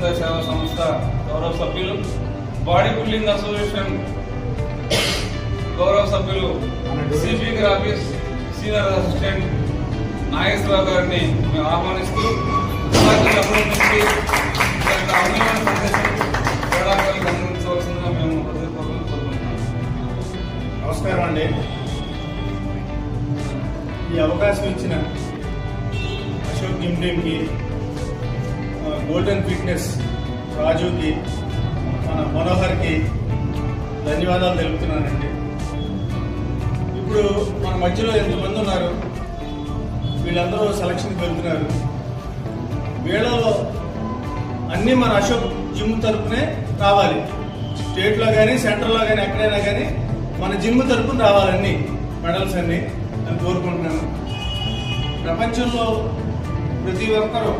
స్వచ్ఛంద సేవా సంస్థ గౌరవ సభ్యులు, బాడీ బిల్డింగ్ అసోసియేషన్ గౌరవ సభ్యులు CP graphics senior assistant Nageswara Rao గారిని మేము ఆహ్వానిస్తూ అందించవలసిందిగా మేము కోరుకుంటున్నాం. నమస్కారం అండి. ఈ అవకాశం ఇచ్చిన అశోక్ జిమ్ టీమ్కి, గోల్డెన్ ఫిట్నెస్ రాజుకి, మన మనోహర్కి ధన్యవాదాలు తెలుపుతున్నానండి. ఇప్పుడు మన మధ్యలో ఎంతమంది ఉన్నారు, వీళ్ళందరూ సెలక్షన్కి వెళ్తున్నారు. వీళ్ళలో అన్నీ మన అశోక్ జిమ్ తరపునే రావాలి. స్టేట్లో కానీ సెంటర్లో కానీ ఎక్కడైనా కానీ మన జిమ్ తరపున రావాలన్నీ మెడల్స్ అన్నీ నేను కోరుకుంటున్నాను. ప్రపంచంలో ప్రతి ఒక్కరూ